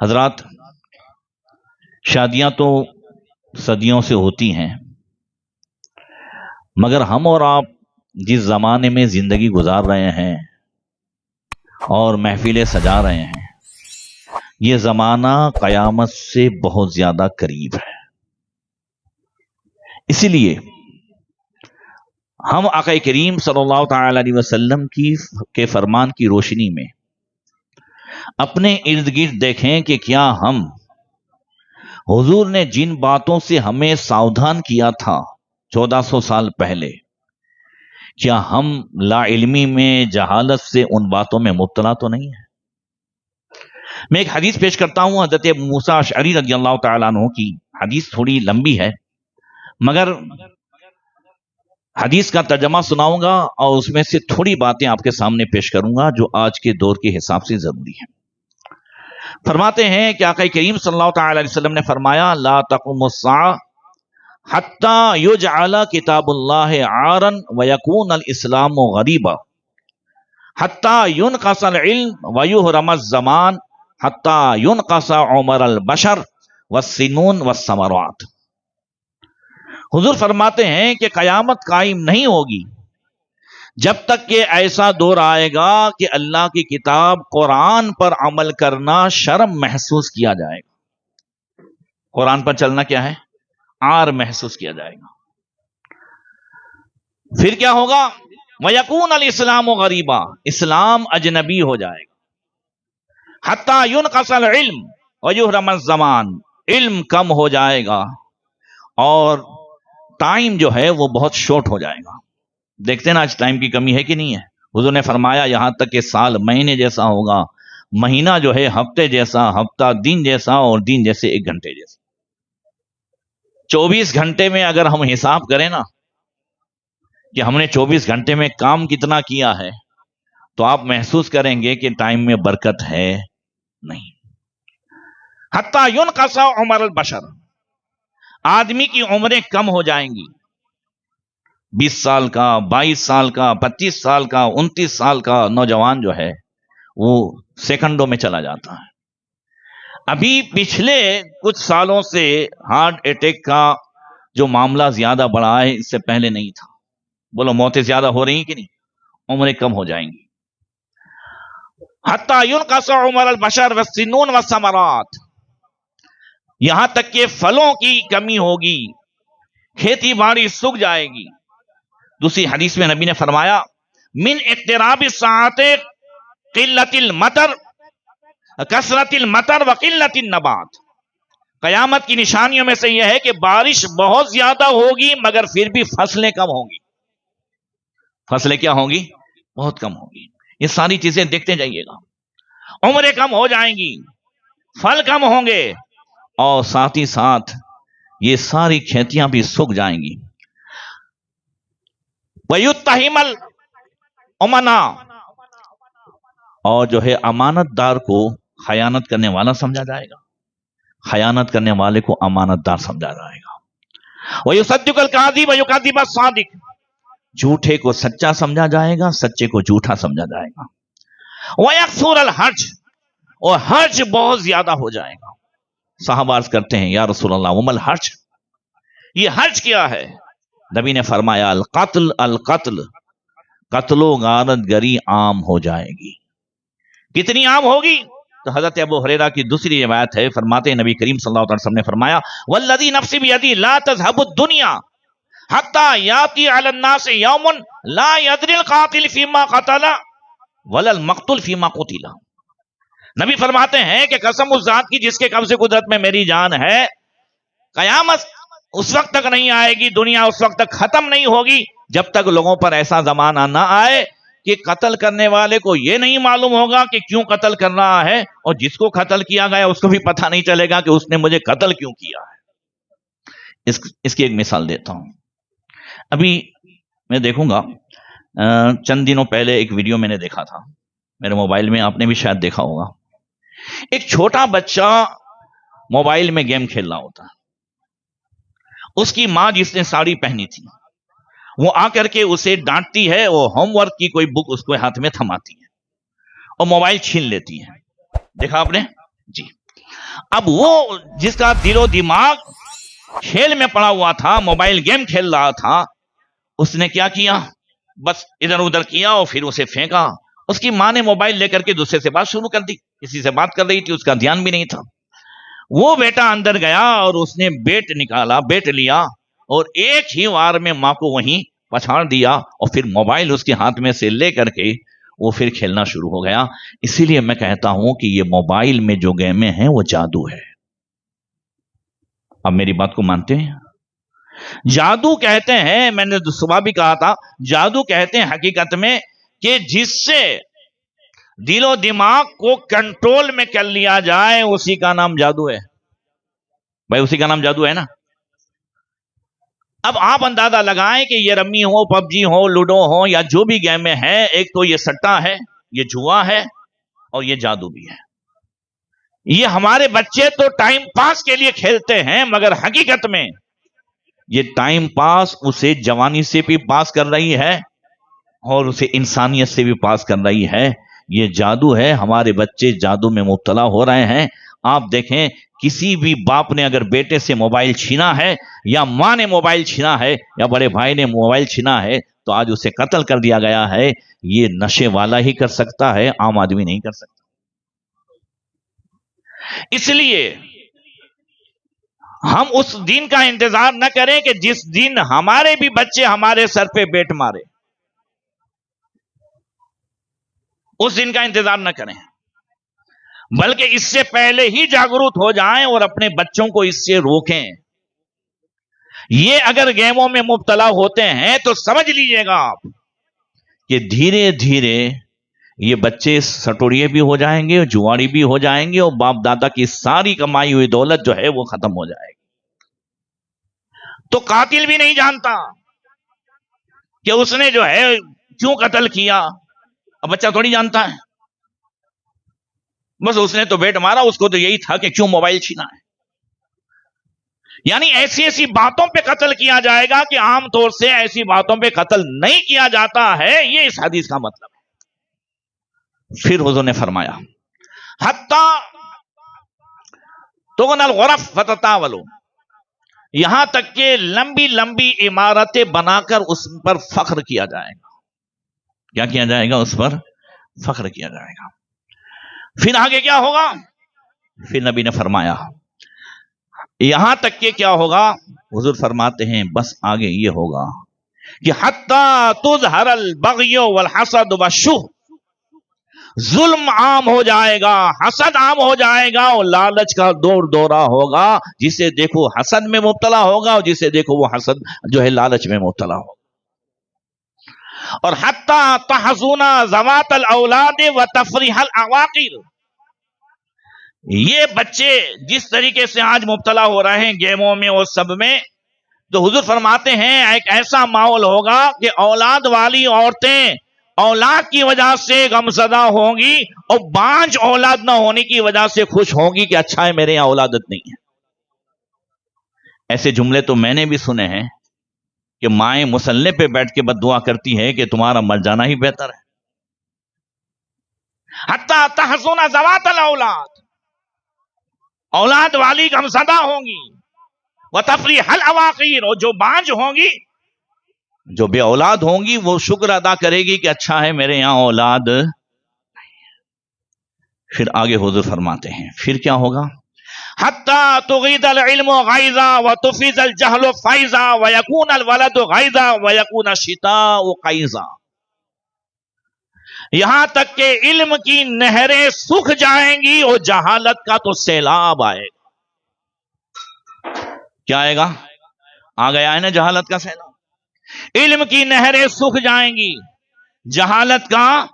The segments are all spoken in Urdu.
حضرات، شادیاں تو صدیوں سے ہوتی ہیں، مگر ہم اور آپ جس زمانے میں زندگی گزار رہے ہیں اور محفلیں سجا رہے ہیں، یہ زمانہ قیامت سے بہت زیادہ قریب ہے۔ اسی لیے ہم آقا کریم صلی اللہ تعالی علیہ وسلم کے فرمان کی روشنی میں اپنے ارد گرد دیکھیں کہ کیا ہم حضور نے جن باتوں سے ہمیں ساودھان کیا تھا 1400 سال پہلے، کیا ہم لا علمی میں، جہالت سے ان باتوں میں مبتلا تو نہیں ہے؟ میں ایک حدیث پیش کرتا ہوں حضرت موسیٰ اشعری رضی اللہ تعالیٰ عنہ کی۔ حدیث تھوڑی لمبی ہے، مگر حدیث کا ترجمہ سناؤں گا اور اس میں سے تھوڑی باتیں آپ کے سامنے پیش کروں گا جو آج کے دور کے حساب سے ضروری ہیں۔ فرماتے ہیں کہ آقا کریم صلی اللہ تعالی علیہ وسلم نے فرمایا: لا تقوم الساعہ حتی یجعل کتاب اللہ عارا ویکون الاسلام غریبا حتی ینقص العلم ویحرم الزمان حتی ینقص عمر البشر والسنون والثمرات۔ حضور فرماتے ہیں کہ قیامت قائم نہیں ہوگی جب تک کہ ایسا دور آئے گا کہ اللہ کی کتاب قرآن پر عمل کرنا شرم محسوس کیا جائے گا۔ قرآن پر چلنا کیا ہے؟ عار محسوس کیا جائے گا۔ پھر کیا ہوگا؟ وَيَكُونَ الْإِسْلَامُ غَرِيبًا، اسلام اجنبی ہو جائے گا۔ حَتَّى يُنْقَصَ الْعِلْمُ وَيُحْرَمَ الزَّمَانُ، علم کم ہو جائے گا اور ٹائم جو ہے وہ بہت شارٹ ہو جائے گا۔ دیکھتے ہیں نا آج ٹائم کی کمی ہے کہ نہیں ہے؟ حضور نے فرمایا یہاں تک کہ سال مہینے جیسا ہوگا، مہینہ جو ہے ہفتے جیسا، ہفتہ دن جیسا، اور دن جیسے 1 گھنٹے جیسا۔ 24 گھنٹے میں اگر ہم حساب کریں نا کہ ہم نے 24 گھنٹے میں کام کتنا کیا ہے، تو آپ محسوس کریں گے کہ ٹائم میں برکت ہے نہیں۔ حتی ینقص عمر البشر، آدمی کی عمریں کم ہو جائیں گی۔ 20 سال کا، 22 سال کا، 25 سال کا، 29 سال کا نوجوان جو ہے وہ سیکنڈوں میں چلا جاتا ہے۔ ابھی پچھلے کچھ سالوں سے ہارٹ اٹیک کا جو معاملہ زیادہ بڑھا ہے، اس سے پہلے نہیں تھا۔ بولو موتیں زیادہ ہو رہی ہیں کہ نہیں؟ عمریں کم ہو جائیں گی۔ حتی ینقص عمر البشر والسنون والثمرات، یہاں تک کہ پھلوں کی کمی ہوگی، کھیتی باڑی سوکھ جائے گی۔ دوسری حدیث میں نبی نے فرمایا: من اقتراب الساعۃ قلت المطر کثرت المطر وقلت النبات، قیامت کی نشانیوں میں سے یہ ہے کہ بارش بہت زیادہ ہوگی مگر پھر بھی فصلیں کم ہوں گی۔ فصلیں کیا ہوں گی؟ بہت کم ہوں گی۔ یہ ساری چیزیں دیکھتے جائیے گا۔ عمریں کم ہو جائیں گی، پھل کم ہوں گے، اور ساتھ ہی ساتھ یہ ساری کھیتیاں بھی سوکھ جائیں گی۔ وَيُتَّهِمَ الْأُمَنَاءَ، اور جو ہے امانت دار کو خیانت کرنے والا سمجھا جائے گا، خیانت کرنے والے کو امانت دار سمجھا جائے گا۔ وَيُصَدِّقُ الْكَاذِبَ وَيُكَذِّبُ الصَّادِقَ، جھوٹے کو سچا سمجھا جائے گا، سچے کو جھوٹا سمجھا جائے گا۔ وَيَكْثُرُ الْحَرْجُ، اور حرج بہت زیادہ ہو جائے گا۔ صحابہ عرض کرتے ہیں یا رسول اللہ وما الحرج، یہ حرج کیا ہے؟ نبی نے فرمایا القتل القتل، قتل و غارت گری عام ہو جائے گی۔ کتنی عام ہوگی؟ تو حضرت ابو ہریرہ کی دوسری روایت ہے، فرماتے ہیں نبی کریم صلی اللہ علیہ وسلم نے فرمایا والذی نفسی بیدی لا تذهب الدنیا حتی یاتی علی الناس یوم لا یدری القاتل فیما قتل ولا المقتول فیما قتل۔ نبی فرماتے ہیں کہ قسم اس ذات کی جس کے قبضے قدرت میں میری جان ہے، قیامت اس وقت تک نہیں آئے گی، دنیا اس وقت تک ختم نہیں ہوگی جب تک لوگوں پر ایسا زمانہ نہ آئے کہ قتل کرنے والے کو یہ نہیں معلوم ہوگا کہ کیوں قتل کر رہا ہے، اور جس کو قتل کیا گیا اس کو بھی پتہ نہیں چلے گا کہ اس نے مجھے قتل کیوں کیا ہے۔ اس کی ایک مثال دیتا ہوں۔ ابھی میں دیکھوں گا، چند دنوں پہلے ایک ویڈیو میں نے دیکھا تھا میرے موبائل میں، آپ نے بھی شاید دیکھا ہوگا۔ ایک چھوٹا بچہ موبائل میں گیم کھیل رہا ہوتا ہے، اس کی ماں جس نے ساڑی پہنی تھی وہ آ کر کے اسے ڈانٹتی ہے، وہ ہوم ورک کی کوئی بک اس کو ہاتھ میں تھماتی ہے اور موبائل چھین لیتی ہے۔ دیکھا آپ نے؟ جی۔ اب وہ جس کا دل و دماغ کھیل میں پڑا ہوا تھا، موبائل گیم کھیل رہا تھا، اس نے کیا کیا؟ بس ادھر ادھر کیا اور پھر اسے پھینکا. اس کی ماں نے موبائل لے کر کے دوسرے سے بات شروع کر دی، کسی سے بات کر رہی تھی، اس کا دھیان بھی نہیں تھا. وہ بیٹا اندر گیا اور اس نے بیٹ نکالا، بیٹ لیا اور ایک ہی وار میں ماں کو وہیں پچھاڑ دیا اور پھر موبائل اس کے ہاتھ میں سے لے کر کے وہ پھر کھیلنا شروع ہو گیا. اسی لیے میں کہتا ہوں کہ یہ موبائل میں جو گیمیں ہیں وہ جادو ہے. اب میری بات کو مانتے ہیں؟ جادو کہتے ہیں، میں نے صبح بھی کہا تھا، جادو کہتے ہیں حقیقت میں کہ جس سے دل و دماغ کو کنٹرول میں کر لیا جائے، اسی کا نام جادو ہے. بھائی اسی کا نام جادو ہے نا. اب آپ اندازہ لگائیں کہ یہ رمی ہو، پب جی ہو، لوڈو ہو، یا جو بھی گیمیں ہیں، ایک تو یہ سٹا ہے، یہ جوا ہے، اور یہ جادو بھی ہے. یہ ہمارے بچے تو ٹائم پاس کے لیے کھیلتے ہیں، مگر حقیقت میں یہ ٹائم پاس اسے جوانی سے بھی پاس کر رہی ہے اور اسے انسانیت سے بھی پاس کر رہی ہے. یہ جادو ہے. ہمارے بچے جادو میں مبتلا ہو رہے ہیں. آپ دیکھیں کسی بھی باپ نے اگر بیٹے سے موبائل چھینا ہے، یا ماں نے موبائل چھینا ہے، یا بڑے بھائی نے موبائل چھینا ہے، تو آج اسے قتل کر دیا گیا ہے. یہ نشے والا ہی کر سکتا ہے، عام آدمی نہیں کر سکتا. اس لیے ہم اس دن کا انتظار نہ کریں کہ جس دن ہمارے بھی بچے ہمارے سر پہ بیٹ مارے. اس دن کا انتظار نہ کریں، بلکہ اس سے پہلے ہی جاگروک ہو جائیں اور اپنے بچوں کو اس سے روکیں. یہ اگر گیموں میں مبتلا ہوتے ہیں تو سمجھ لیجئے گا آپ کہ دھیرے دھیرے یہ بچے سٹوریے بھی ہو جائیں گے، جواری بھی ہو جائیں گے، اور باپ دادا کی ساری کمائی ہوئی دولت جو ہے وہ ختم ہو جائے گی. تو قاتل بھی نہیں جانتا کہ اس نے جو ہے کیوں قتل کیا. اب بچہ تھوڑی جانتا ہے، بس اس نے تو بیٹ مارا، اس کو تو یہی تھا کہ کیوں موبائل چھینا ہے. یعنی ایسی ایسی باتوں پہ قتل کیا جائے گا کہ عام طور سے ایسی باتوں پہ قتل نہیں کیا جاتا ہے. یہ اس حدیث کا مطلب ہے. پھر حضور نے فرمایا حتی تغن الغرف فتطاولوا، یہاں تک کہ لمبی لمبی عمارتیں بنا کر اس پر فخر کیا جائے گا. کیا کیا جائے گا؟ اس پر فخر کیا جائے گا. پھر آگے کیا ہوگا؟ پھر نبی نے فرمایا یہاں تک کہ کیا ہوگا؟ حضور فرماتے ہیں بس آگے یہ ہوگا کہ حتی تظہر البغی والحسد والشح، ظلم عام ہو جائے گا، حسد عام ہو جائے گا، اور لالچ کا دور دورہ ہوگا. جسے دیکھو حسد میں مبتلا ہوگا، اور جسے دیکھو وہ حسد جو ہے لالچ میں مبتلا ہوگا. اور حتی تحزن ذوات الاولاد وتفریح العواقر، یہ بچے جس طریقے سے آج مبتلا ہو رہے ہیں گیموں میں اور سب میں، تو حضور فرماتے ہیں ایک ایسا ماحول ہوگا کہ اولاد والی عورتیں اولاد کی وجہ سے غمزدہ ہوں گی، اور بانج اولاد نہ ہونے کی وجہ سے خوش ہوں گی کہ اچھا ہے میرے یہاں اولادت نہیں ہے. ایسے جملے تو میں نے بھی سنے ہیں کہ مائیں مصلے پہ بیٹھ کے بد دعا کرتی ہے کہ تمہارا مر جانا ہی بہتر ہے. حتی تحزن ذوات الاولاد، اولاد والی غمزدہ ہوں گی، وتفریح العواقر، اور جو بانج ہوں گی، جو بے اولاد ہوں گی، وہ شکر ادا کرے گی کہ اچھا ہے میرے یہاں اولاد نہیں ہے. پھر آگے حضور فرماتے ہیں پھر کیا ہوگا؟ حتی تغید العلم غیظا وتفیض الجہل فیضا ویکون الولد غیظا ویکون الشتاء قیظا، یہاں تک کہ علم کی نہریں سوکھ جائیں گی اور جہالت کا تو سیلاب آئے گا. کیا آئے گا؟ آ گیا ہے نا جہالت کا سیلاب. علم کی نہریں سوکھ جائیں گی، جہالت کا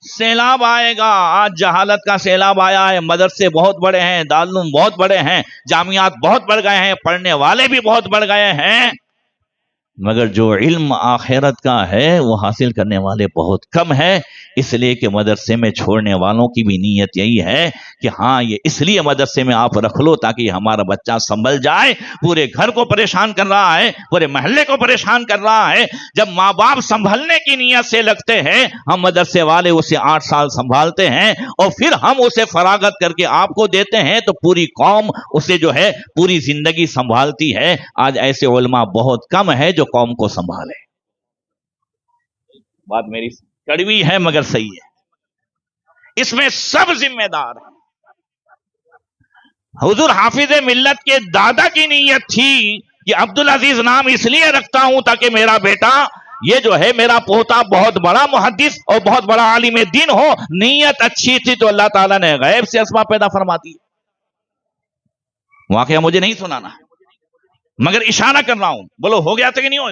سیلاب آئے گا. آج جہالت کا سیلاب آیا ہے. مدرسے بہت بڑے ہیں، دارالعلوم بہت بڑے ہیں، جامعات بہت بڑھ گئے ہیں، پڑھنے والے بھی بہت بڑھ گئے ہیں، مگر جو علم آخرت کا ہے وہ حاصل کرنے والے بہت کم ہے، اس لیے کہ مدرسے میں چھوڑنے والوں کی بھی نیت یہی ہے کہ ہاں یہ اس لیے مدرسے میں آپ رکھ لو تاکہ ہمارا بچہ سنبھل جائے، پورے گھر کو پریشان کر رہا ہے، پورے محلے کو پریشان کر رہا ہے۔ جب ماں باپ سنبھلنے کی نیت سے لگتے ہیں، ہم مدرسے والے اسے 8 سال سنبھالتے ہیں اور پھر ہم اسے فراغت کر کے آپ کو دیتے ہیں تو پوری قوم اسے جو ہے پوری زندگی سنبھالتی ہے۔ آج ایسے علماء بہت کم ہے جو قوم کو سنبھالے۔ بات میری کڑوی ہے مگر صحیح ہے، اس میں سب ذمہ دار ہیں۔ حضور حافظ ملت کے دادا کی نیت تھی کہ عبدالعزیز نام اس لیے رکھتا ہوں تاکہ میرا بیٹا یہ جو ہے میرا پوتا بہت بڑا محدث اور بہت بڑا عالم دین ہو۔ نیت اچھی تھی تو اللہ تعالیٰ نے غیب سے اسباب پیدا فرما دی۔ واقعہ مجھے نہیں سنانا مگر اشارہ کر رہا ہوں، بولو ہو گیا تھا کہ نہیں ہو؟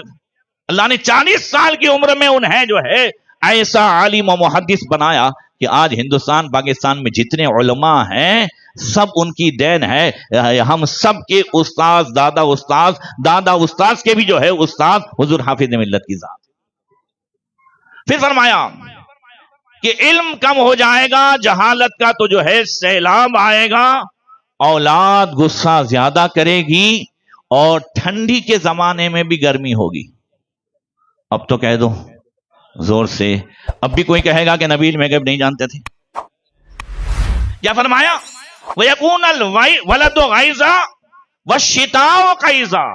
اللہ نے 40 سال کی عمر میں انہیں جو ہے ایسا عالم و محدث بنایا کہ آج ہندوستان پاکستان میں جتنے علماء ہیں سب ان کی دین ہے۔ ہم سب کے استاذ دادا استاذ کے بھی جو ہے استاذ حضور حافظ ملت کی ذات۔ پھر فرمایا کہ علم کم ہو جائے گا، جہالت کا تو جو ہے سیلاب آئے گا، اولاد غصہ زیادہ کرے گی اور ٹھنڈی کے زمانے میں بھی گرمی ہوگی۔ اب تو کہہ دو زور سے، اب بھی کوئی کہے گا کہ نبی علم غیب نہیں جانتے تھے؟ کیا فرمایا؟ وَيَكُونَ الْوَلَدُ غَيْظًا وَالشِّتَاءُ قَيْظًا،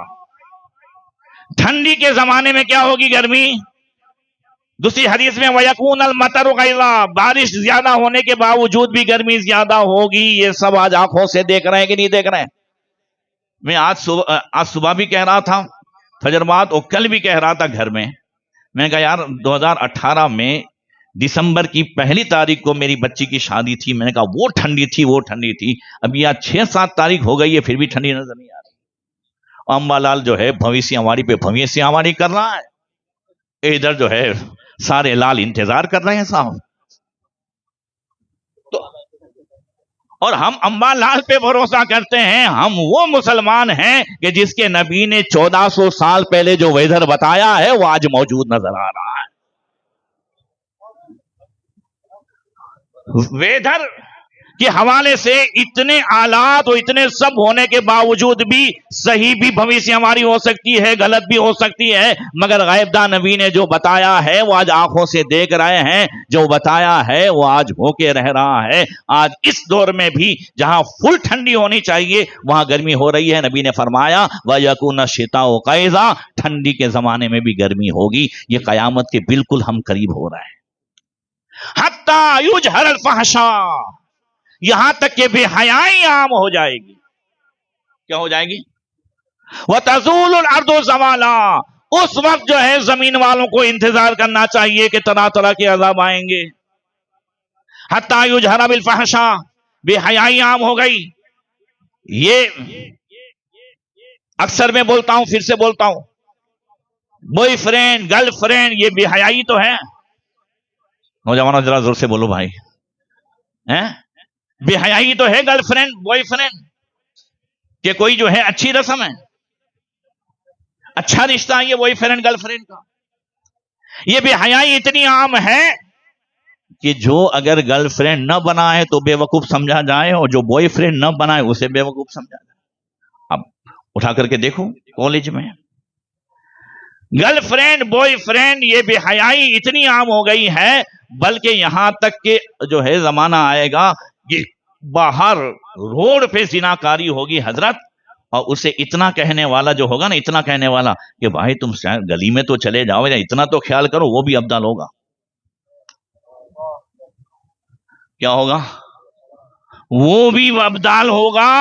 ٹھنڈی کے زمانے میں کیا ہوگی؟ گرمی۔ دوسری حدیث میں وَيَكُونَ الْمَطَرُ غَيْظًا، بارش زیادہ ہونے کے باوجود بھی گرمی زیادہ ہوگی۔ یہ سب آج آنکھوں سے دیکھ رہے ہیں کہ نہیں دیکھ رہے ہیں؟ میں آج صبح بھی کہہ رہا تھا فجر بعد اور کل بھی کہہ رہا تھا گھر میں، میں نے کہا یار 2018 میں دسمبر کی 1 تاریخ کو میری بچی کی شادی تھی، میں نے کہا وہ ٹھنڈی تھی، اب یہ 6-7 تاریخ ہو گئی ہے پھر بھی ٹھنڈی نظر نہیں آ رہی۔ امبا لال جو ہے بھویسی ہماری پہ بھویسی ہماری کر رہا ہے، ادھر جو ہے سارے لال انتظار کر رہے ہیں صاحب۔ اور ہم امبا لال پہ بھروسہ کرتے ہیں، ہم وہ مسلمان ہیں کہ جس کے نبی نے 1400 سال پہلے جو ویدر بتایا ہے وہ آج موجود نظر آ رہا ہے۔ ویدر کے حوالے سے اتنے آلات اور اتنے سب ہونے کے باوجود بھی صحیح بھی بھویسی ہماری ہو سکتی ہے، غلط بھی ہو سکتی ہے، مگر غیب داں نبی نے جو بتایا ہے وہ آج آنکھوں سے دیکھ رہے ہیں، جو بتایا ہے وہ آج ہو کے رہ رہا ہے۔ آج اس دور میں بھی جہاں فل ٹھنڈی ہونی چاہیے وہاں گرمی ہو رہی ہے۔ نبی نے فرمایا وَيَكُونَ الشِّتَاءُ قَيْظًا، ٹھنڈی کے زمانے میں بھی گرمی ہوگی۔ یہ قیامت کے بالکل ہم قریب ہو رہے ہیں۔ حَتَّى يُجْهَرَ الْفَحْشَاءُ، یہاں تک کہ بے حیائی عام ہو جائے گی۔ کیا ہو جائے گی؟ وَتَزُولُ الْأَرْضُ زَوَالًا، اس وقت جو ہے زمین والوں کو انتظار کرنا چاہیے کہ طرح طرح کے عذاب آئیں گے۔ حَتَّى يُجْهَرَ بِالْفَحْشَاء، بے حیائی عام ہو گئی۔ یہ اکثر میں بولتا ہوں، پھر سے بولتا ہوں، بوائے فرینڈ گرل فرینڈ یہ بے حیائی تو ہے۔ نوجوانوں ذرا زور سے بولو بھائی، بے حیائی تو ہے گرل فرینڈ بوائے فرینڈ، کہ کوئی جو ہے اچھی رسم ہے، اچھا رشتہ ہے یہ بوائے فرینڈ گرل فرینڈ کا۔ یہ بے حیائی اتنی عام ہے کہ جو اگر گرل فرینڈ نہ بنائے تو بے وقوف سمجھا جائے، اور جو بوائے فرینڈ نہ بنائے اسے بے وقوف سمجھا جائے۔ اب اٹھا کر کے دیکھو کالج میں گرل فرینڈ بوائے فرینڈ یہ بے حیائی اتنی عام ہو گئی ہے، بلکہ یہاں تک کہ جو ہے زمانہ آئے گا کہ باہر روڈ پہ زناکاری ہوگی حضرت، اور اسے اتنا کہنے والا جو ہوگا نا، اتنا کہنے والا کہ بھائی تم گلی میں تو چلے جاؤ یا اتنا تو خیال کرو، وہ بھی ابدال ہوگا۔ کیا ہوگا؟ وہ بھی ابدال ہوگا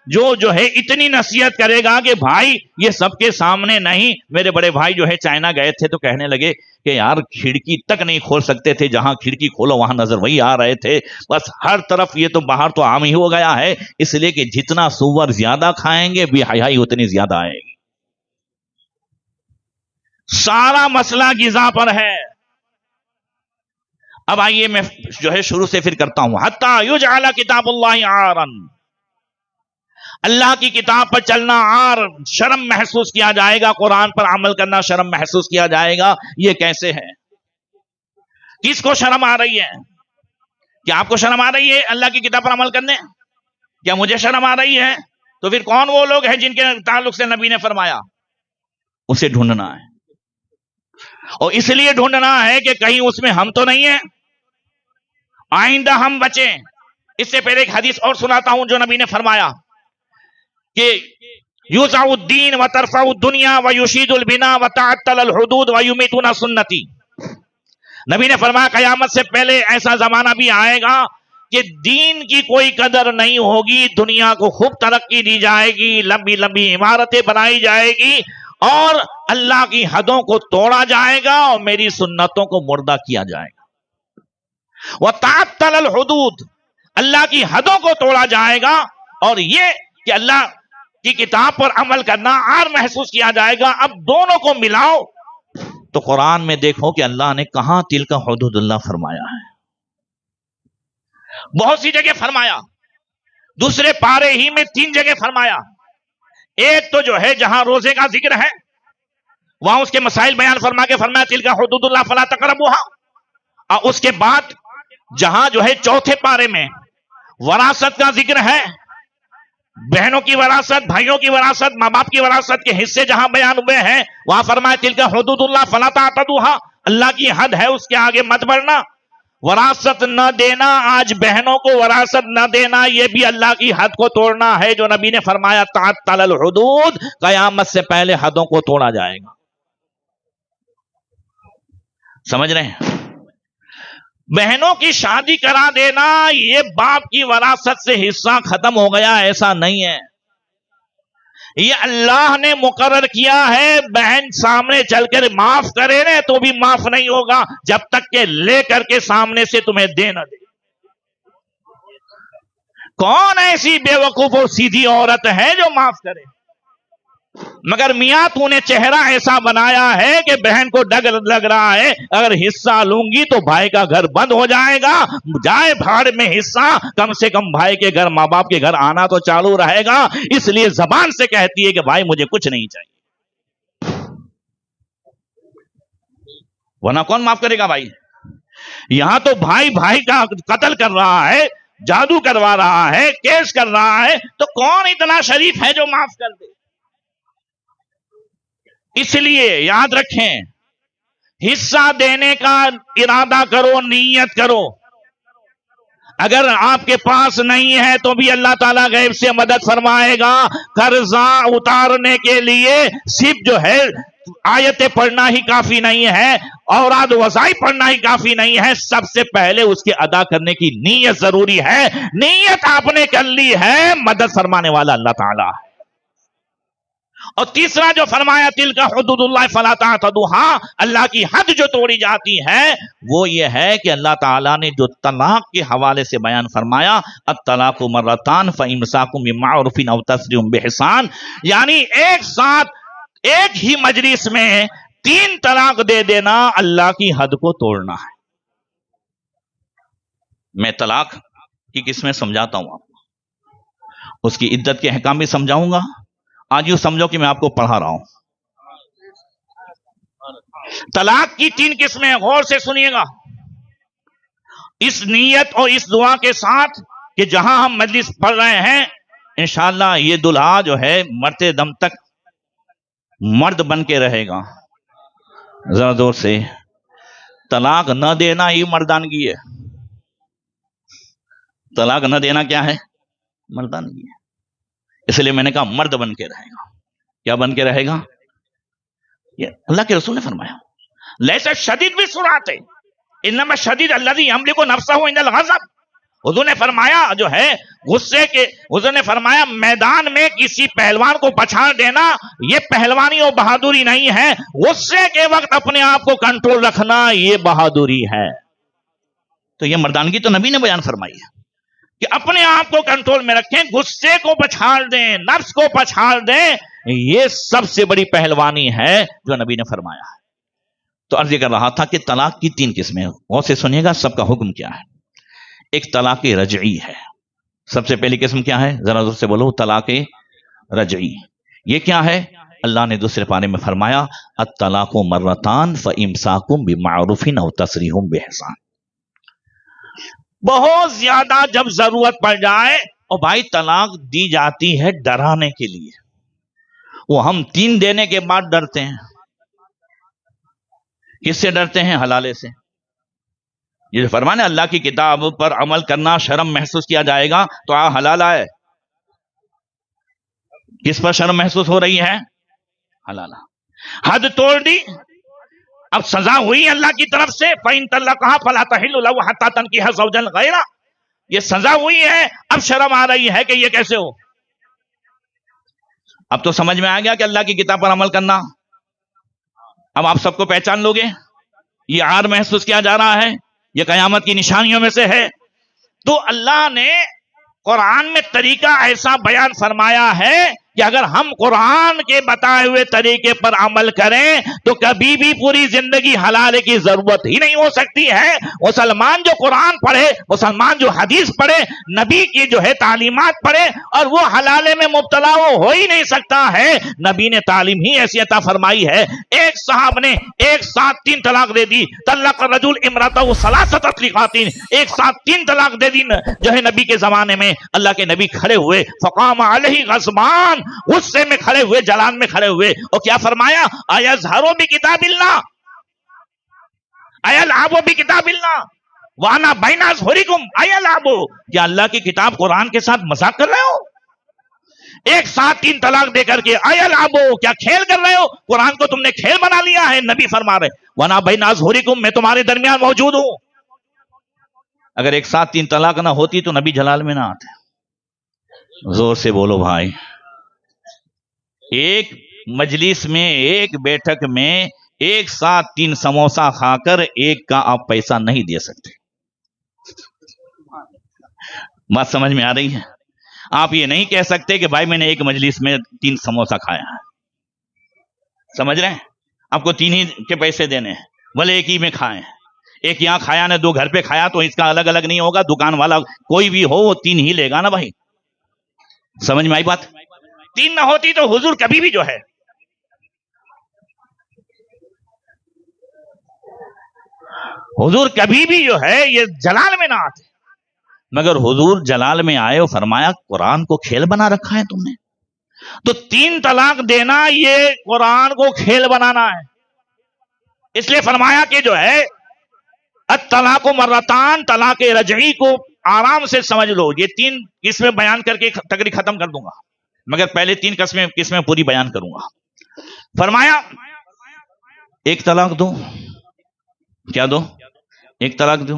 جو ہے اتنی نصیحت کرے گا کہ بھائی یہ سب کے سامنے نہیں۔ میرے بڑے بھائی جو ہے چائنا گئے تھے تو کہنے لگے کہ یار کھڑکی تک نہیں کھول سکتے تھے، جہاں کھڑکی کھولو وہاں نظر وہی آ رہے تھے، بس ہر طرف یہ تو باہر تو عام ہی ہو گیا ہے، اس لیے کہ جتنا سور زیادہ کھائیں گے بے حیائی اتنی زیادہ آئے گی۔ سارا مسئلہ غذا پر ہے۔ اب آئیے میں جو ہے شروع سے پھر کرتا ہوں۔ حتی یجعل کتاب اللہ عارا، اللہ کی کتاب پر چلنا اور شرم محسوس کیا جائے گا، قرآن پر عمل کرنا شرم محسوس کیا جائے گا، یہ کیسے ہے؟ کس کو شرم آ رہی ہے؟ کیا آپ کو شرم آ رہی ہے اللہ کی کتاب پر عمل کرنے؟ کیا مجھے شرم آ رہی ہے؟ تو پھر کون وہ لوگ ہیں جن کے تعلق سے نبی نے فرمایا؟ اسے ڈھونڈنا ہے، اور اس لیے ڈھونڈنا ہے کہ کہیں اس میں ہم تو نہیں ہیں، آئندہ ہم بچیں۔ اس سے پہلے ایک حدیث اور سناتا ہوں جو نبی نے فرمایا کہ یوزع الدین و ترفع الدنیا و یشید البنا و تعطل الحدود و یمیتون سنتی۔ نبی نے فرمایا قیامت سے پہلے ایسا زمانہ بھی آئے گا کہ دین کی کوئی قدر نہیں ہوگی، دنیا کو خوب ترقی دی جائے گی، لمبی لمبی عمارتیں بنائی جائے گی، اور اللہ کی حدوں کو توڑا جائے گا اور میری سنتوں کو مردہ کیا جائے گا۔ وَتَعَطَّلَ الْحُدُودُ، اللہ کی حدوں کو توڑا جائے گا، اور یہ کہ اللہ کی کتاب پر عمل کرنا عار محسوس کیا جائے گا۔ اب دونوں کو ملاؤ تو قرآن میں دیکھو کہ اللہ نے کہاں تلک حدود اللہ فرمایا ہے، بہت سی جگہ فرمایا، دوسرے پارے ہی میں 3 جگہ فرمایا۔ ایک تو جو ہے جہاں روزے کا ذکر ہے وہاں اس کے مسائل بیان فرما کے فرمایا تلک حدود اللہ فلا تقربوها، اور اس کے بعد جہاں جو ہے چوتھے پارے میں وراثت کا ذکر ہے، بہنوں کی وراثت، بھائیوں کی وراثت، ماں باپ کی وراثت کے حصے جہاں بیان ہوئے ہیں وہاں فرمایا تلک حدود اللہ فلا تعتدوها، اللہ کی حد ہے اس کے آگے مت بڑھنا۔ وراثت نہ دینا، آج بہنوں کو وراثت نہ دینا، یہ بھی اللہ کی حد کو توڑنا ہے، جو نبی نے فرمایا تعطل الحدود، قیامت سے پہلے حدوں کو توڑا جائے گا۔ سمجھ رہے ہیں؟ بہنوں کی شادی کرا دینا یہ باپ کی وراثت سے حصہ ختم ہو گیا، ایسا نہیں ہے، یہ اللہ نے مقرر کیا ہے۔ بہن سامنے چل کر معاف کرے نا تو بھی معاف نہیں ہوگا جب تک کہ لے کر کے سامنے سے تمہیں دے نہ دے۔ کون ایسی بے وقوف اور سیدھی عورت ہے جو معاف کرے؟ مگر میاں تو نے چہرہ ایسا بنایا ہے کہ بہن کو ڈر لگ رہا ہے اگر حصہ لوں گی تو بھائی کا گھر بند ہو جائے گا، جائے بھاڑ میں حصہ، کم سے کم بھائی کے گھر، ماں باپ کے گھر آنا تو چالو رہے گا، اس لیے زبان سے کہتی ہے کہ بھائی مجھے کچھ نہیں چاہیے، ورنہ کون معاف کرے گا بھائی؟ یہاں تو بھائی بھائی کا قتل کر رہا ہے، جادو کروا رہا ہے، کیس کر رہا ہے، تو کون اتنا شریف ہے جو معاف کر دے؟ اس لیے یاد رکھیں، حصہ دینے کا ارادہ کرو، نیت کرو، اگر آپ کے پاس نہیں ہے تو بھی اللہ تعالیٰ غیب سے مدد فرمائے گا۔ قرضہ اتارنے کے لیے صرف جو ہے آیتیں پڑھنا ہی کافی نہیں ہے، اوراد وظائف پڑھنا ہی کافی نہیں ہے، سب سے پہلے اس کے ادا کرنے کی نیت ضروری ہے۔ نیت آپ نے کر لی ہے، مدد فرمانے والا اللہ تعالیٰ ہے۔ اور تیسرا جو فرمایا تلک حدود اللہ فلا تعتدوها، اللہ کی حد جو توڑی جاتی ہے وہ یہ ہے کہ اللہ تعالیٰ نے جو طلاق کے حوالے سے بیان فرمایا الطلاق مرتان فامساک بمعروف او تسریح باحسان، یعنی ایک ساتھ ایک ہی مجلس میں 3 طلاق دے دینا اللہ کی حد کو توڑنا ہے۔ میں طلاق کی قسمیں سمجھاتا ہوں آپ کو، اس کی عدت کے احکام بھی سمجھاؤں گا، آج یوں سمجھو کہ میں آپ کو پڑھا رہا ہوں۔ طلاق کی 3 قسمیں، غور سے سنیے گا، اس نیت اور اس دعا کے ساتھ کہ جہاں ہم مجلس پڑھ رہے ہیں انشاءاللہ یہ دلہا جو ہے مرتے دم تک مرد بن کے رہے گا۔ ذرا زور سے، طلاق نہ دینا یہ مردانگی ہے، طلاق نہ دینا کیا ہے؟ مردانگی ہے۔ اس لیے میں نے کہا مرد بن کے رہے گا۔ کیا بن کے رہے گا؟ یہ اللہ کے رسول نے فرمایا لیس شدید بالسرعۃ انما الشدید الذی یملک نفسہ عند الغضب۔ حضور نے فرمایا جو ہے غصے کے، حضور نے فرمایا میدان میں کسی پہلوان کو پچھاڑ دینا یہ پہلوانی اور بہادری نہیں ہے، غصے کے وقت اپنے آپ کو کنٹرول رکھنا یہ بہادری ہے۔ تو یہ مردانگی تو نبی نے بیان فرمائی ہے کہ اپنے آپ کو کنٹرول میں رکھیں، غصے کو پچھاڑ دیں، نفس کو پچھاڑ دیں، یہ سب سے بڑی پہلوانی ہے جو نبی نے فرمایا ہے۔ تو عرض کر رہا تھا کہ طلاق کی 3 قسمیں، غور سے سنیے گا سب کا حکم کیا ہے۔ ایک طلاق رجعی ہے، سب سے پہلی قسم کیا ہے؟ ذرا زور سے بولو، طلاق رجعی. یہ کیا ہے؟ اللہ نے دوسرے پارے میں فرمایا الطلاق مرتان فامساک بمعروف او تسریح باحسان. بہت زیادہ جب ضرورت پڑ جائے اور بھائی طلاق دی جاتی ہے ڈرانے کے لیے. وہ ہم 3 دینے کے بعد ڈرتے ہیں. کس سے ڈرتے ہیں؟ حلالے سے. یہ فرمانے اللہ کی کتاب پر عمل کرنا شرم محسوس کیا جائے گا تو حلال ہے. کس پر شرم محسوس ہو رہی ہے؟ حلال. حد توڑ دی، اب سزا ہوئی اللہ کی طرف سے فَإِن طَلَّقَهَا فَلَا تَحِلُّ لَهُ حَتَّى تَنكِحَ زَوْجًا غَيْرَهُ. یہ سزا ہوئی ہے، اب شرم آ رہی ہے کہ یہ کیسے ہو. اب تو سمجھ میں آ گیا کہ اللہ کی کتاب پر عمل کرنا. اب آپ سب کو پہچان لوگے. یہ عار محسوس کیا جا رہا ہے، یہ قیامت کی نشانیوں میں سے ہے. تو اللہ نے قرآن میں طریقہ ایسا بیان فرمایا ہے کہ اگر ہم قرآن کے بتائے ہوئے طریقے پر عمل کریں تو کبھی بھی پوری زندگی حلال کی ضرورت ہی نہیں ہو سکتی ہے. مسلمان جو قرآن پڑھے، مسلمان جو حدیث پڑھے، نبی کی جو ہے تعلیمات پڑھے اور وہ حلالے میں مبتلا ہو ہی نہیں سکتا ہے. نبی نے تعلیم ہی ایسی عطا فرمائی ہے. ایک صاحب نے ایک ساتھ 3 طلاق دے دی. طلق الرجل امرأته 3 طلقات، ایک ساتھ 3 طلاق دے دی جو ہے نبی کے زمانے میں. اللہ کے نبی کھڑے ہوئے فقام علیہ غضبان، غصے میں کھڑے ہوئے، جلان میں کھڑے ہوئے اور کیا فرمایا ایظہروا بکتاب اللہ ایلعبوا بکتاب اللہ وانا بین اظہرکم ایلعبوا. کیا اللہ کی کتاب قرآن کے ساتھ مذاق کر رہے ہو؟ ایک ساتھ 3 طلاق دے کر کے ایلعبوا، کیا کھیل کر رہے ہو؟ قرآن کو تم نے کھیل بنا لیا ہے. نبی فرما رہے وانا بین اظہرکم، میں تمہارے درمیان موجود ہوں. اگر ایک ساتھ 3 طلاق نہ ہوتی تو نبی جلال میں نہ آتے. زور سے بولو بھائی. ایک مجلس میں، ایک بیٹھک میں ایک ساتھ 3 سموسا کھا کر ایک کا آپ پیسہ نہیں دے سکتے. بات سمجھ میں آ رہی ہے؟ آپ یہ نہیں کہہ سکتے کہ بھائی میں نے ایک مجلس میں 3 سموسا کھایا ہے. سمجھ رہے ہیں؟ آپ کو 3 ہی کے پیسے دینے ہیں، بھلے ایک ہی میں کھائیں. ایک یہاں کھایا نے 2 گھر پہ کھایا تو اس کا الگ الگ نہیں ہوگا. دکان والا کوئی بھی ہو وہ 3 ہی لے گا نا بھائی. سمجھ میں آئی بات؟ 3 نہ ہوتی تو حضور کبھی بھی جو ہے یہ جلال میں نہ آتے. مگر حضور جلال میں آئے اور فرمایا قرآن کو کھیل بنا رکھا ہے تم نے. تو 3 طلاق دینا یہ قرآن کو کھیل بنانا ہے. اس لیے فرمایا کہ جو ہے الطلاق مرتان، طلاق رجعی کو آرام سے سمجھ لو. یہ 3 قسمیں بیان کر کے تقریر ختم کر دوں گا، مگر پہلے 3 قسمیں پوری بیان کروں گا. فرمایا ایک طلاق دو. کیا دو؟ ایک طلاق دو.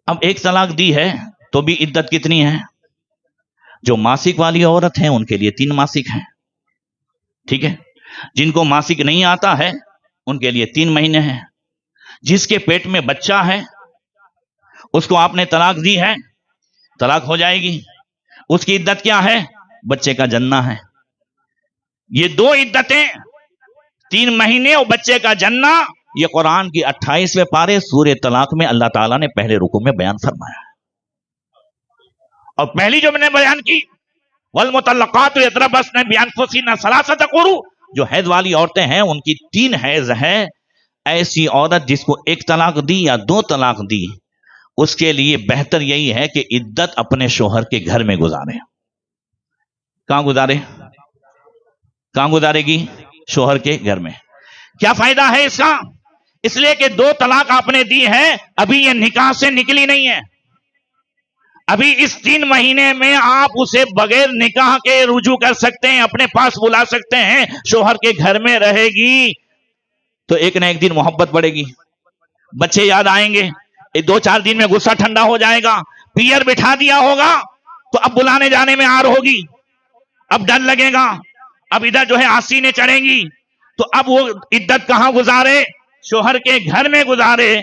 اب ایک طلاق دی ہے تو بھی عدت کتنی ہے؟ جو ماسک والی عورت ہیں ان کے لیے 3 ماسک ہیں. ٹھیک ہے. جن کو ماسک نہیں آتا ہے ان کے لیے 3 مہینے ہیں. جس کے پیٹ میں بچہ ہے اس کو آپ نے طلاق دی ہے، طلاق ہو جائے گی. اس کی عدت کیا ہے؟ بچے کا جننا ہے. یہ 2 عدتیں، 3 مہینے اور بچے کا جننا، یہ قرآن کی 28ویں پارے سورہ طلاق میں اللہ تعالیٰ نے پہلے رکوع میں بیان فرمایا. اور پہلی جو میں نے بیان کی والمطلقات یضربن بانفسہن 3 قروء، جو حیض والی عورتیں ہیں ان کی 3 حیض ہے. ایسی عورت جس کو 1 طلاق دی یا 2 طلاق دی، اس کے لیے بہتر یہی ہے کہ عدت اپنے شوہر کے گھر میں گزارے. کہاں گزارے؟ کہاں گزارے گی؟ شوہر کے گھر میں. کیا فائدہ ہے اس کا؟ اس لیے کہ 2 طلاق آپ نے دی ہے، ابھی یہ نکاح سے نکلی نہیں ہے. ابھی اس 3 مہینے میں آپ اسے بغیر نکاح کے رجوع کر سکتے ہیں، اپنے پاس بلا سکتے ہیں. شوہر کے گھر میں رہے گی تو ایک نہ ایک دن محبت بڑھے گی، بچے یاد آئیں گے. 2-4 دن میں غصہ ٹھنڈا ہو جائے گا. پیئر بٹھا دیا ہوگا تو اب بلانے جانے میں آر ہوگی، اب ڈر لگے گا، اب ادھر جو ہے آسینیں چڑھیں گی. تو اب وہ عدت کہاں گزارے؟ شوہر کے گھر میں گزارے.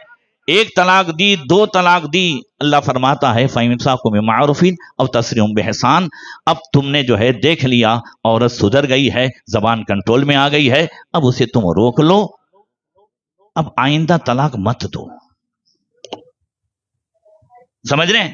1 طلاق دی، 2 طلاق دی، اللہ فرماتا ہے فَإِمْسَاكُ بِمَعْرُوفٍ أَوْ تَسْرِيحٌ بِإِحْسَانٍ. اب تم نے جو ہے دیکھ لیا عورت سدھر گئی ہے، زبان کنٹرول میں آ گئی ہے، اب اسے تم روک لو. اب آئندہ طلاق مت دو. سمجھ رہے ہیں؟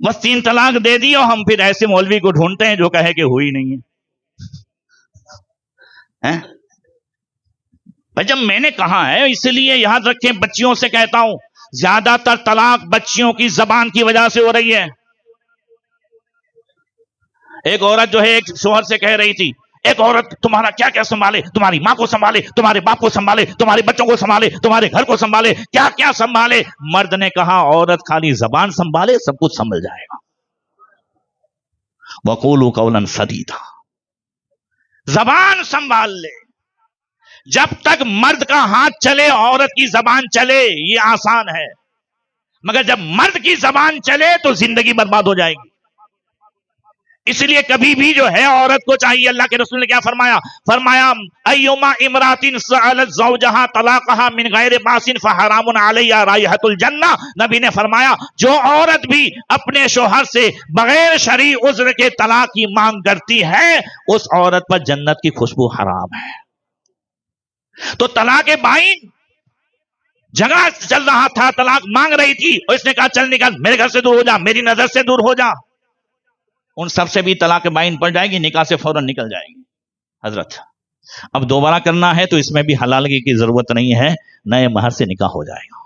بس 3 طلاق دے دی اور ہم پھر ایسے مولوی کو ڈھونڈتے ہیں جو کہے کہ ہوئی نہیں ہے. جب میں نے کہا ہے، اس لیے یاد رکھیں، بچیوں سے کہتا ہوں، زیادہ تر طلاق بچیوں کی زبان کی وجہ سے ہو رہی ہے. ایک عورت جو ہے ایک شوہر سے کہہ رہی تھی، ایک عورت تمہارا کیا کیا سنبھالے، تمہاری ماں کو سنبھالے، تمہارے باپ کو سنبھالے، تمہارے بچوں کو سنبھالے، تمہارے گھر کو سنبھالے، کیا کیا سنبھالے. مرد نے کہا عورت خالی زبان سنبھالے سب کچھ سنبھل جائے گا. وَقُولُوا قَوْلًا سَدِيدًا، زبان سنبھال لے. جب تک مرد کا ہاتھ چلے عورت کی زبان چلے، یہ آسان ہے، مگر جب مرد کی زبان چلے تو زندگی برباد ہو جائے گی. اس لیے کبھی بھی جو ہے عورت کو چاہیے، اللہ کے رسول نے کیا فرمایا، فرمایا ایما امراتن سألت زوجہا طلاقہا من غیر باس فحرام علیہا رائحۃ الجنہ. نبی نے فرمایا جو عورت بھی اپنے شوہر سے بغیر شرعی عذر کے طلاق کی مانگ کرتی ہے، اس عورت پر جنت کی خوشبو حرام ہے. تو طلاق بائن جھگڑا چل رہا تھا، طلاق مانگ رہی تھی اور اس نے کہا چل نکل، میرے گھر سے دور ہو جا، میری نظر سے دور ہو جا. ان سب سے بھی طلاق بائن پڑ جائے گی، نکاح سے فوراً نکل جائے گی. حضرت اب دوبارہ کرنا ہے تو اس میں بھی حلالگی کی ضرورت نہیں ہے، نئے مہر سے نکاح ہو جائے گا.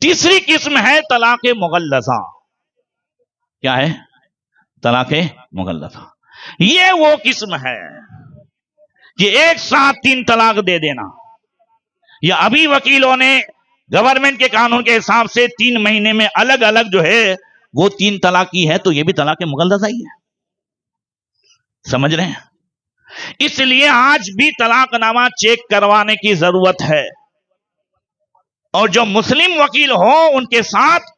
تیسری قسم ہے طلاق مغلظہ. کیا ہے؟ طلاق مغلظہ. یہ وہ قسم ہے کہ ایک ساتھ 3 طلاق دے دینا، یا ابھی وکیلوں نے گورنمنٹ کے قانون کے حساب سے 3 مہینے میں الگ الگ جو ہے وہ 3 طلاق کی ہے، تو یہ بھی طلاق مغلظہ ہی ہے. سمجھ رہے ہیں؟ اس لیے آج بھی طلاق نامہ چیک کروانے کی ضرورت ہے، اور جو مسلم وکیل ہوں ان کے ساتھ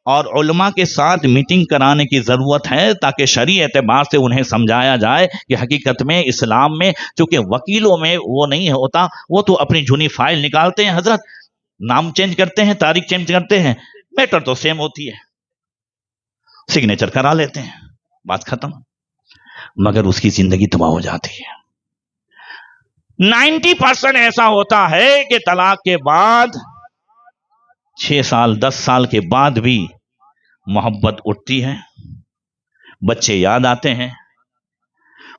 اور علماء کے ساتھ میٹنگ کرانے کی ضرورت ہے، تاکہ شرعی اعتبار سے انہیں سمجھایا جائے کہ حقیقت میں اسلام میں چونکہ وکیلوں میں وہ نہیں ہوتا، وہ تو اپنی جھونی فائل نکالتے ہیں حضرت، نام چینج کرتے ہیں، تاریخ چینج کرتے ہیں، میٹر تو سیم ہوتی ہے، سگنیچر کرا لیتے ہیں، بات ختم. مگر اس کی زندگی تباہ ہو جاتی ہے. 90% ایسا ہوتا ہے کہ طلاق کے بعد 6 سال 10 سال کے بعد بھی محبت اٹھتی ہے، بچے یاد آتے ہیں.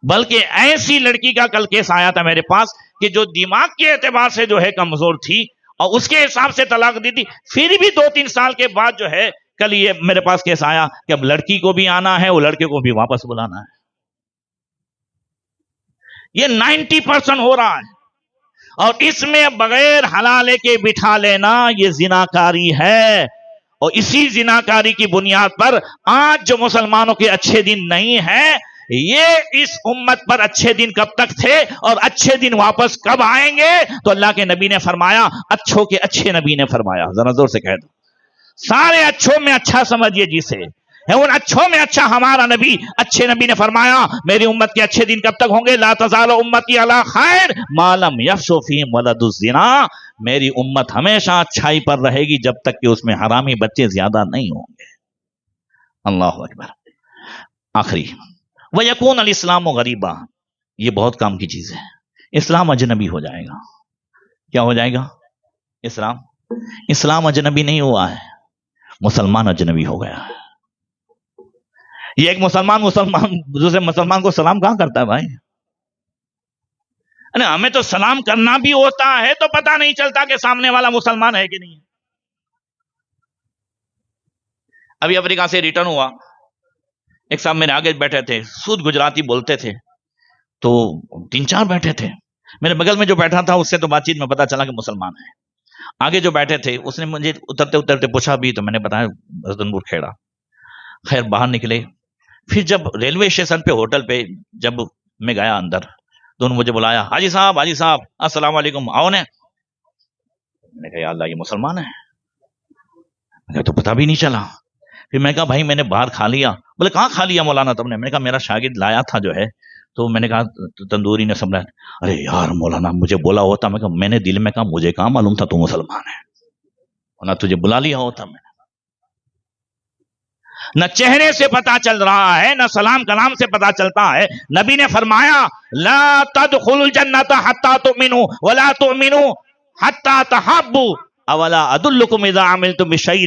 بلکہ ایسی لڑکی کا کل کیس آیا تھا میرے پاس کہ جو دماغ کے اعتبار سے جو ہے کمزور تھی اور اس کے حساب سے طلاق دی تھی، پھر بھی 2-3 سال کے بعد جو ہے کل یہ میرے پاس کیس آیا کہ اب لڑکی کو بھی آنا ہے، وہ لڑکے کو بھی واپس بلانا ہے. یہ 90% ہو رہا ہے، اور اس میں بغیر حلالے کے بٹھا لینا یہ زناکاری ہے. اور اسی زناکاری کی بنیاد پر آج جو مسلمانوں کے اچھے دن نہیں ہیں، یہ اس امت پر اچھے دن کب تک تھے اور اچھے دن واپس کب آئیں گے؟ تو اللہ کے نبی نے فرمایا، اچھوں کے اچھے نبی نے فرمایا، ذرا زور سے کہہ دو، سارے اچھوں میں اچھا سمجھئے جسے ہے، ان اچھوں میں اچھا ہمارا نبی، اچھے نبی نے فرمایا میری امت کے اچھے دن کب تک ہوں گے؟ لا تزال امتی علی خیر ما لم یفشو فیہم ولد الزنا. میری امت ہمیشہ اچھائی پر رہے گی جب تک کہ اس میں حرامی بچے زیادہ نہیں ہوں گے. اللہ اکبر. آخری وَيَكُونَ الْإِسْلَامُ غَرِيبًا، یہ بہت کام کی چیز ہے. اسلام اجنبی ہو جائے گا. کیا ہو جائے گا؟ اسلام اجنبی نہیں ہوا ہے، مسلمان اجنبی ہو گیا ہے. یہ ایک مسلمان دوسرے مسلمان کو سلام کہاں کرتا ہے بھائی؟ ہمیں تو سلام کرنا بھی ہوتا ہے تو پتہ نہیں چلتا کہ سامنے والا مسلمان ہے کہ نہیں. ابھی افریقہ سے ریٹرن ہوا، ایک صاحب میرے آگے بیٹھے تھے، سود گجراتی بولتے تھے، تو 3-4 بیٹھے تھے. میرے بغل میں جو بیٹھا تھا اس سے تو بات چیت میں پتا چلا کہ مسلمان ہے. آگے جو بیٹھے تھے اس نے مجھے اترتے اترتے پوچھا بھی، تو میں نے بتایا رتنپور کھیڑا. خیر باہر نکلے، پھر جب ریلوے اسٹیشن پہ ہوٹل پہ جب میں گیا اندر تو انہوں نے مجھے بلایا، حاجی صاحب السلام علیکم، آؤ نے. میں نے کہا یا اللہ یہ مسلمان ہے، تو پتہ بھی نہیں چلا. پھر میں نے کہا بھائی میں نے باہر کھا لیا. بولے کہاں کھا لیا مولانا تم نے؟ میں نے کہا میرا شاگرد لایا تھا جو ہے، تو میں نے کہا تندوری نے سمجھا. ارے یار مولانا مجھے بولا ہوتا، میں نے دل میں کہا مجھے کہاں معلوم تھا تو مسلمان ہے، ورنہ تجھے بلا لیا ہوتا. میں نہ چہرے سے پتا چل رہا ہے، نہ سلام کلام سے پتا چلتا ہے. نبی نے فرمایا لا تدخلوا الجنۃ حتی تؤمنوا ولا تؤمنوا حتی تحابوا اولا ادلکم اذا عملتم بشیء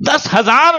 10,000